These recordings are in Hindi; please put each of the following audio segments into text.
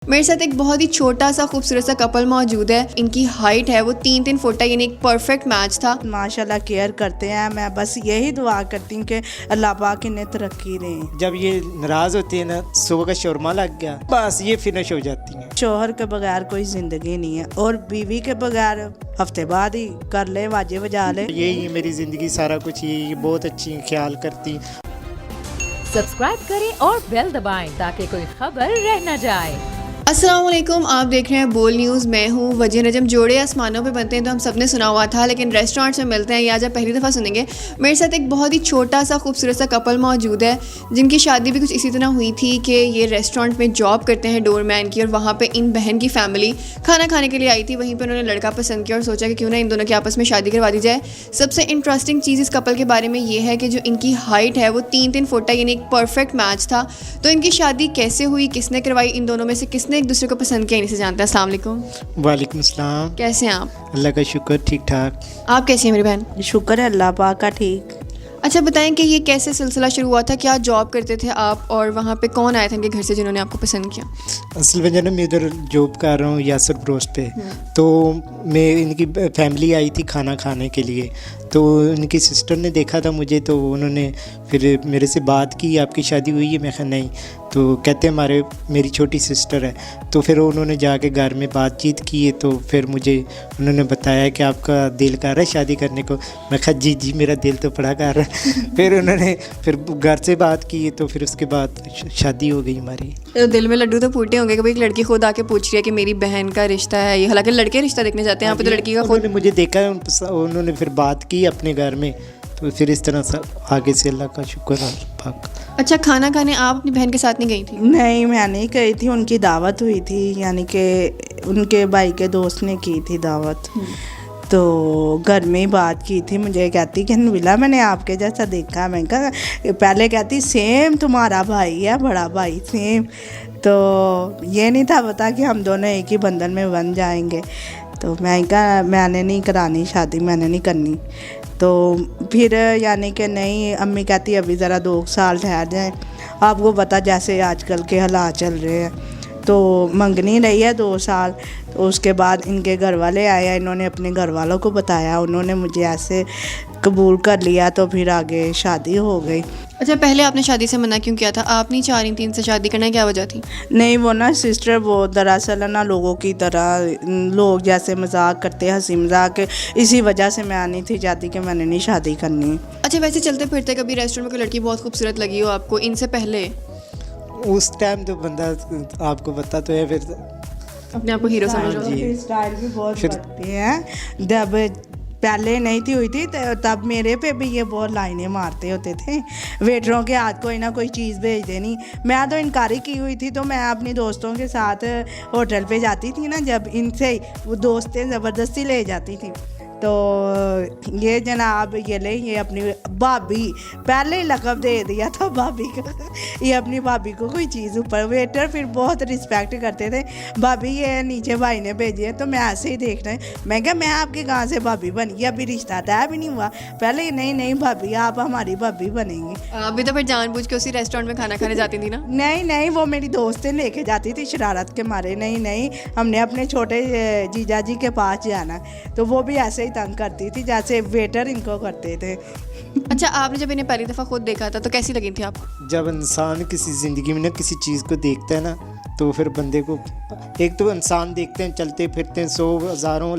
मेरे साथ एक बहुत ही छोटा सा खूबसूरत सा कपल मौजूद है। इनकी हाइट है वो 3-3 फुट है, यानी एक परफेक्ट मैच था। माशाल्लाह केयर करते हैं। मैं बस यही दुआ करती हूँ कि अल्लाह पाक इन्हें तरक्की दें। जब ये नाराज होती है ना, सुबह का शोरमा लग गया, बस ये फिनिश हो जाती है। शोहर के बगैर कोई ज़िंदगी नहीं है और बीवी के बगैर हफ्ते बाद ही कर ले, वाजे बजा ले। यही मेरी ज़िंदगी, सारा कुछ यही। बहुत अच्छी ख्याल करती। सब्सक्राइब करें और बेल दबाएं ताकि कोई खबर रह न जाए। अस्सलाम वालेकुम, आप देख रहे हैं बोल न्यूज़। मैं हूँ वजह नजम। जोड़े आसमानों पे बनते हैं तो हम सबने सुना हुआ था, लेकिन रेस्टोरेंट्स में मिलते हैं ये आज आप पहली दफ़ा सुनेंगे। मेरे साथ एक बहुत ही छोटा सा खूबसूरत सा कपल मौजूद है जिनकी शादी भी कुछ इसी तरह हुई थी कि ये रेस्टोरेंट में जॉब करते हैं डोरमैन की, और वहाँ पर इन बहन की फैमिली खाना खाने के लिए आई थी। वहीं पर उन्होंने लड़का पसंद किया और सोचा कि क्यों ना इन दोनों की आपस में शादी करवा दी जाए। सबसे इंटरेस्टिंग चीज़ इस कपल के बारे में ये है कि जो इनकी हाइट है वो 3-3 फुट है, यानी एक परफेक्ट मैच था। तो इनकी शादी कैसे हुई, किसने करवाई, इन दोनों में से किसने एक दूसरे को पसंद किया, इनसे जानते हैं। अस्सलाम वालेकुम। वालेकुम सलाम। कैसे हैं आप? अल्लाह का शुक्र, ठीक ठाक। आप कैसी हैं मेरी बहन? शुक्र है अल्लाह पाक का। ठीक। अच्छा बताएं कि ये कैसे सिलसिला शुरू हुआ था, क्या जॉब करते थे आप, और वहाँ पे कौन आए थे इनके घर से जिन्होंने आपको पसंद किया? असल में मैं इधर जॉब कर रहा हूँ यासर ब्रोस्ट पे, तो मैं इनकी फैमिली आई थी खाना खाने के लिए। तो इनकी सिस्टर ने देखा था मुझे, तो उन्होंने फिर मेरे से बात की, आपकी शादी हुई है? मैं कहा नहीं। तो कहते मेरी छोटी सिस्टर है। तो फिर उन्होंने जाके घर में बातचीत की है, तो फिर मुझे उन्होंने बताया कि आपका दिल कर रहा है शादी करने को। मैं कहा जी मेरा दिल तो बड़ा कर रहा है। फिर उन्होंने फिर घर से बात की है, तो फिर उसके बाद शादी हो गई हमारी। तो दिल में लड्डू तो फूटे होंगे कि भाई एक लड़की खुद आके पूछ रही है कि मेरी बहन का रिश्ता है ये, हालांकि लड़के रिश्ता देखने जाते हैं यहाँ पे, तो लड़की का खुद। उन्होंने मुझे देखा, उन्होंने फिर बात की अपने घर में, तो फिर इस तरह से आगे से अल्लाह का शुक्र है पाक। अच्छा, खाना खाने आप अपनी बहन के साथ नहीं गई थी? नहीं, मैं नहीं गई थी। उनकी दावत हुई थी, यानी कि उनके भाई के दोस्त ने की थी दावत। तो घर में ही बात की थी। मुझे कहती कि नबीला मैंने आपके जैसा देखा। मैं कहा, पहले कहती सेम तुम्हारा भाई है, बड़ा भाई सेम। तो ये नहीं था पता कि हम दोनों एक ही बंधन में बन जाएंगे। तो मैं कहा मैंने नहीं करानी शादी, मैंने नहीं करनी। तो फिर यानी कि नहीं, अम्मी कहती अभी ज़रा 2 साल ठहर जाएं, आपको पता जैसे आजकल के हालात चल रहे हैं। तो मंगनी रही है 2 साल। तो उसके बाद इनके घर वाले आए, इन्होंने अपने घर वालों को बताया, उन्होंने मुझे ऐसे कबूल कर लिया, तो फिर आगे शादी हो गई। अच्छा, पहले आपने शादी से मना क्यों किया था? आप नहीं चाह रही थी इनसे शादी करना, क्या वजह थी? नहीं, वो ना सिस्टर, वो दरअसल ना लोगों की तरह लोग जैसे मजाक करते, हंसी मजाक, इसी वजह से मैं नहीं थी चाहती कि मैंने नहीं शादी करनी। अच्छा, वैसे चलते फिरते कभी रेस्टोरेंट में कोई लड़की बहुत खूबसूरत लगी हो आपको इनसे पहले? उस टाइम तो बंदा आपको पता तो है, फिर अपने आप को हीरो समझ लो। जी। स्टाइल भी बहुत बढ़ते हैं। जब पहले नहीं थी हुई थी तब मेरे पे भी ये बहुत लाइनें मारते होते थे, वेटरों के हाथ कोई ना कोई चीज़ भेज देनी। मैं तो इनकारी की हुई थी, तो मैं अपनी दोस्तों के साथ होटल पे जाती थी ना, जब इनसे वो दोस्तें ज़बरदस्ती ले जाती थी। तो ये जनाब ये ले, ये अपनी भाभी, पहले ही लक़ब दे दिया था भाभी को। ये अपनी भाभी को कोई चीज़ ऊपर, वेटर फिर बहुत रिस्पेक्ट करते थे। भाभी ये नीचे भाई ने भेजी है, तो मैं ऐसे ही देख रहे हैं। मैं क्या, मैं आपके कहाँ से भाभी बनी, अभी रिश्ता तय भी नहीं हुआ। पहले नहीं भाभी आप हमारी भाभी बनेंगी। अभी तो फिर जानबूझ के उसी रेस्टोरेंट में खाना खाने जाती थी ना? नहीं, वो मेरी दोस्तें लेके जाती थी शरारत के मारे। नहीं, हमने अपने छोटे जीजा जी के पास जाना, तो वो भी ऐसे तंग करती थी जैसे वेटर इनको करते थे। अच्छा, आपने जब इन्हें पहली दफ़ा खुद देखा था तो कैसी लगी थी आपको? जब इंसान किसी ज़िंदगी में ना किसी चीज़ को देखता है ना, तो फिर बंदे को, एक तो इंसान देखते हैं चलते फिरते हैं, 100 हज़ारों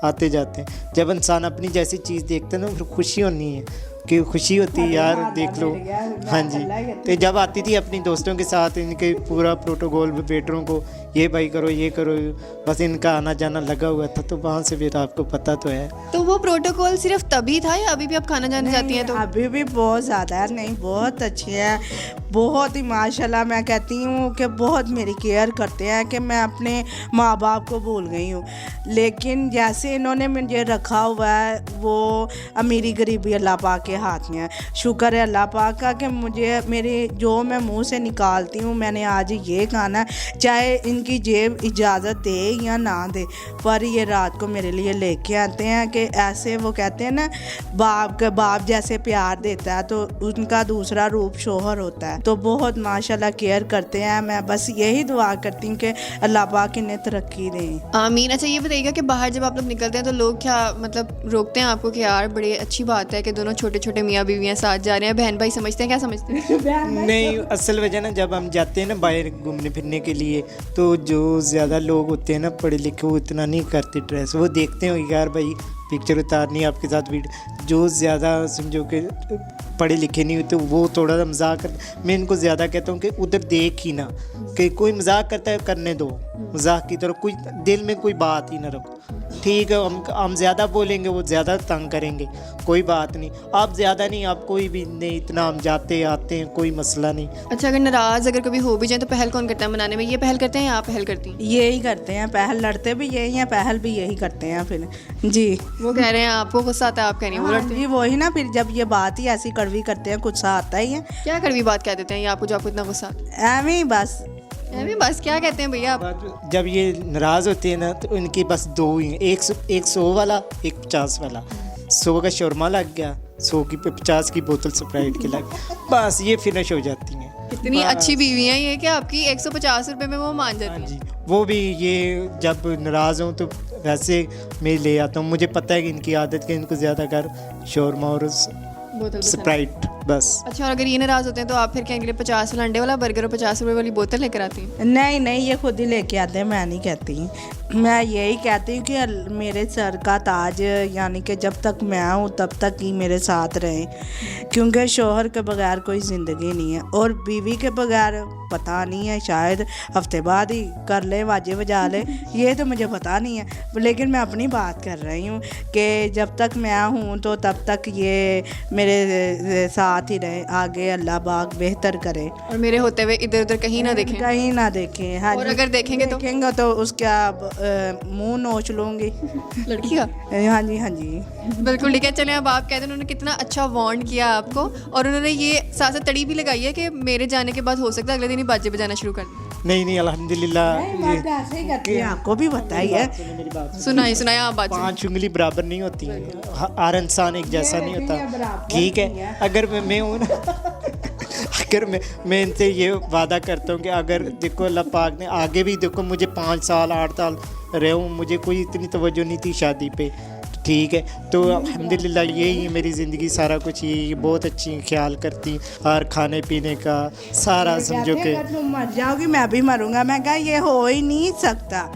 आते जाते हैं। जब इंसान अपनी जैसी चीज़ देखता है ना, फिर खुशी होनी है कि खुशी होती है यार, देख लो। हाँ जी। तो जब आती थी अपनी दोस्तों के साथ, इनके पूरा प्रोटोकॉल वेटरों को ये भाई करो ये करो, बस इनका आना जाना लगा हुआ था। तो वहाँ से फिर आपको पता तो है। तो वो प्रोटोकॉल सिर्फ तभी था या अभी भी आप खाना जाने जाती हैं? तो अभी भी बहुत ज़्यादा है। नहीं, बहुत अच्छे हैं, बहुत ही माशाल्लाह। मैं कहती हूँ कि बहुत मेरी केयर करते हैं कि मैं अपने माँ बाप को भूल गई हूँ। लेकिन जैसे इन्होंने मुझे रखा हुआ है, वो अमीरी गरीबी अल्लाह पाक के हाथ में है। शुक्र है अल्लाह पाक का कि मुझे मेरे जो मैं मुंह से निकालती हूँ, मैंने आज ये खाना है, चाहे इनकी जेब इजाज़त दे या ना दे, पर ये रात को मेरे लिए लेके आते हैं। कि ऐसे वो कहते हैं ना, बाप जैसे प्यार देता है, तो उनका दूसरा रूप शोहर होता है। तो बहुत माशाल्लाह केयर करते हैं। मैं बस यही दुआ करती हूँ कि अल्लाह पाक इन्हें तरक्की दें। आमीन। अच्छा ये बताइएगा कि बाहर जब आप लोग निकलते हैं तो लोग क्या मतलब रोकते हैं आपको कि यार बड़ी अच्छी बात है कि दोनों छोटे छोटे मियाँ बीवियाँ साथ जा रहे हैं, बहन भाई समझते हैं, क्या समझते हैं? नहीं, असल वजह ना जब हम जाते हैं ना बाहर घूमने फिरने के लिए, तो जो ज़्यादा लोग होते हैं ना पढ़े लिखे, वो इतना नहीं करते ड्रेस, वो देखते हैं यार भाई पिक्चर उतारनी है आपके साथ वीडियो। जो ज़्यादा समझो कि पढ़े लिखे नहीं होते वो थोड़ा सा मजाक करते। मैं इनको ज़्यादा कहता हूँ कि उधर देख ही ना, कि कोई मजाक करता है करने दो, मजाक की तरफ कोई दिल में कोई बात ही ना रखो। ठीक है, हम ज़्यादा बोलेंगे वो ज़्यादा तंग करेंगे, कोई बात नहीं। आप ज़्यादा नहीं, आप कोई भी नहीं, इतना हम जाते आते हैं, कोई मसला नहीं। अच्छा अगर नाराज़ अगर कभी हो भी जाए तो पहल कौन करता है मनाने में? ये पहल करते हैं या आप पहल करती हैं? यही करते हैं, पहल लड़ते भी यही हैं, पहल भी यही करते हैं फिर जी। वो कह रहे हैं आपको गुस्सा आता है, आप कह रही हैं वो लड़ते हैं। जी वही ना, फिर जब ये बात ही ऐसी कड़वी करते हैं गुस्सा आता ही है। क्या कड़वी बात कह देते हैं ये आपको जो आपको इतना गुस्सा आता है? एवं ही बस। अभी बस क्या कहते हैं भैया आप? जब ये नाराज़ होते हैं ना तो इनके बस दो ही हैं, एक 100 वाला, एक 50 वाला। 100 का शौरमा लग गया, 100 की 50 की बोतल स्प्राइट की लग, बस ये फिनिश हो जाती हैं। इतनी अच्छी बीवी है ये कि आपकी 150 रुपये में वो मान जाती हाँ है। जी, वो भी ये जब नाराज़ हूँ तो वैसे मैं ले आता हूँ। मुझे पता है कि इनकी आदत है, इनको ज़्यादा कर शौरमा और बोतल स्प्राइट बस। अच्छा और अगर ये नाराज़ होते हैं तो आप फिर क्या इनके लिए 50 वाला अंडे वाला बर्गर और 50 रुपये वाली बोतल लेकर आती हैं? नहीं नहीं, ये खुद ही लेके आते हैं, मैं नहीं कहती। मैं यही कहती हूँ कि मेरे सर का ताज यानी कि जब तक मैं हूँ तब तक ही मेरे साथ रहे, क्योंकि शोहर के बगैर कोई ज़िंदगी नहीं है, और बीवी के बगैर पता नहीं है, शायद हफ्ते बाद ही कर ले, वाजे बजा ले, ये तो मुझे पता नहीं है। लेकिन मैं अपनी बात कर रही हूँ कि जब तक मैं हूँ तो तब तक ये मेरे साथ ही रहे, आगे अल्लाह पाक बेहतर करे और मेरे होते हुए इधर उधर कहीं ना देखें। कहीं ना देखें। हाँ और जी, अगर देखेंगे तो उसका मुंह नोच लूँगी। लड़की का हाँ जी हाँ जी। बिल्कुल ठीक है। चलें अब आप कहते हैं उन्होंने कितना अच्छा वार्न किया आपको, और उन्होंने ये साथ साथ तड़ी भी लगाई है कि मेरे जाने के बाद हो सकता है अगले दिन ही बाजे बजाना शुरू कर दें। नहीं अल्हम्दुलिल्लाह, ऐसे ही करती है, आपको भी बताइए। सुनाए आप बात। 5 उंगली बराबर नहीं होती, हर इंसान एक जैसा नहीं होता। ठीक है, अगर मैं हूँ ना अगर मैं इनसे ये वादा करता हूँ कि अगर देखो अल्लाह पाक ने आगे भी देखो मुझे 5 साल 8 साल रहे हूँ, मुझे कोई इतनी तवज्जो नहीं थी शादी पे, ठीक है, तो अल्हम्दुलिल्लाह यही है मेरी ज़िंदगी, सारा कुछ यही, बहुत अच्छी ख्याल करती, हर खाने पीने का सारा समझो कि तुम मर जाओगी मैं भी मरूंगा। मैं कहा ये हो ही नहीं सकता।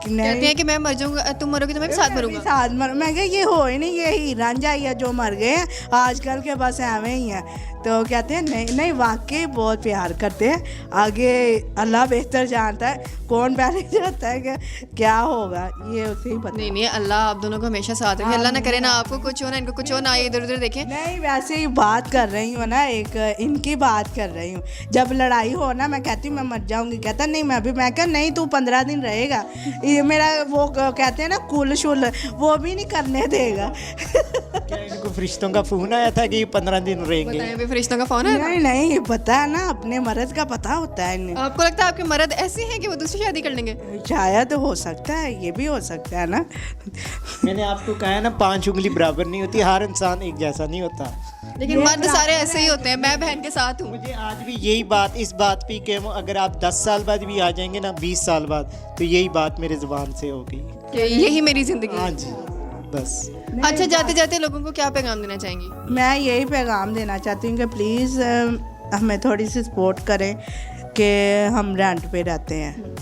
कहते हैं कि मैं मर जाऊंगा, तुम मरोगे तो मैं भी साथ मरूंगा। मैं कहा ये हो ही नहीं, ये ही रांझा ही है जो मर गए हैं आजकल के, बस एवं ही है। तो कहते हैं नहीं वाकई बहुत प्यार करते हैं, आगे अल्लाह बेहतर जानता है, कौन पहले जानता है कि क्या होगा, ये उसे ही पता। नहीं अल्लाह आप दोनों को हमेशा साथ रखे, अल्लाह ना करे ना आपको कुछ हो ना इनको कुछ हो, ना ये इधर उधर देखें। नहीं वैसे ही बात कर रही हूँ ना, एक इनकी बात कर रही हूँ। जब लड़ाई हो ना मैं कहती हूँ मैं मर जाऊँगी, कहता नहीं मैं भी, मैं कहा नहीं तू 15 दिन रहेगा। ये मेरा वो कहते हैं ना कुल शुल, वो भी नहीं करने देगा। क्या इनको फरिश्तों का फ़ोन आया था कि 15 दिन रहेंगे? बताएं भी फरिश्तों का फोन है? नहीं पता है ना, अपने मर्द का पता होता है इन्हें। आपको लगता है आपके मर्द ऐसे हैं कि वो दूसरी शादी कर लेंगे? शायद हो सकता है, ये भी हो सकता है ना। मैंने आपको कहा है ना 5 उंगली बराबर नहीं होती, हर इंसान एक जैसा नहीं होता। लेकिन मर्द सारे ऐसे ही होते हैं, मैं बहन के साथ हूँ। मुझे आज भी यही बात, इस बात पे कि अगर आप 10 साल बाद भी आ जाएंगे ना, 20 साल बाद, तो यही बात मेरे ज़ुबान से हो गई कि यही मेरी जिंदगी हाँ है। जी बस। अच्छा जाते जाते लोगों को क्या पैगाम देना चाहेंगी? मैं यही पैगाम देना चाहती हूँ कि प्लीज़ हमें थोड़ी सी सपोर्ट करें कि हम रेंट पे रहते हैं,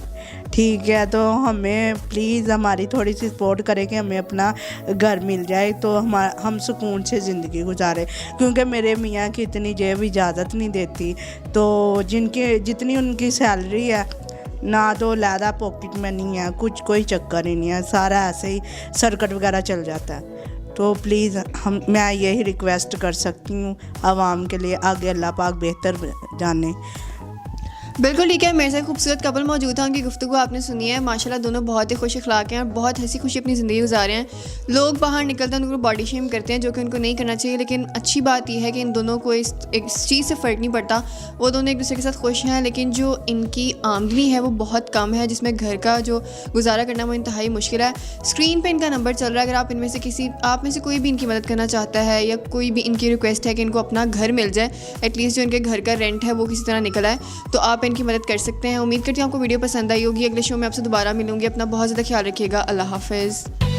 ठीक है, तो हमें प्लीज़ हमारी थोड़ी सी सपोर्ट करें कि हमें अपना घर मिल जाए तो हम सुकून से ज़िंदगी गुजारें, क्योंकि मेरे मियाँ की इतनी जेब इजाज़त नहीं देती, तो जितनी उनकी सैलरी है ना तो लैदा पॉकेट में नहीं है, कुछ कोई चक्कर ही नहीं है, सारा ऐसे ही सर्किट वगैरह चल जाता है। तो प्लीज़ मैं यही रिक्वेस्ट कर सकती हूँ आवाम के लिए, आगे अल्लाह पाक बेहतर जाने। बिल्कुल ठीक है, मेरे साथ खूबसूरत कपल मौजूद था, उनकी गुफ्तगू आपने सुनी है। माशाल्लाह दोनों बहुत ही खुश अखलाक हैं और बहुत हंसी खुशी अपनी ज़िंदगी गुजार रहे हैं। लोग बाहर निकलते हैं उनको बॉडी शेम करते हैं, जो कि उनको नहीं करना चाहिए, लेकिन अच्छी बात यह है कि इन दोनों को इस चीज़ से फ़र्क नहीं पड़ता। वो दोनों एक दूसरे के साथ खुश हैं, लेकिन जो इनकी आमदनी है वो बहुत कम है, जिसमें घर का जो गुजारा करना वो इंतहाई मुश्किल है। स्क्रीन पर इनका नंबर चल रहा है, अगर आप में से कोई भी इनकी मदद करना चाहता है या कोई भी इनकी रिक्वेस्ट है कि इनको अपना घर मिल जाए, एटलीस्ट जो इनके घर का रेंट है वो किसी तरह निकला है, तो आप इनकी मदद कर सकते हैं। उम्मीद करती हूँ आपको वीडियो पसंद आई होगी। अगले शो में आपसे दोबारा मिलूंगी। अपना बहुत ज़्यादा ख्याल रखिएगा। अल्लाह हाफ़िज़।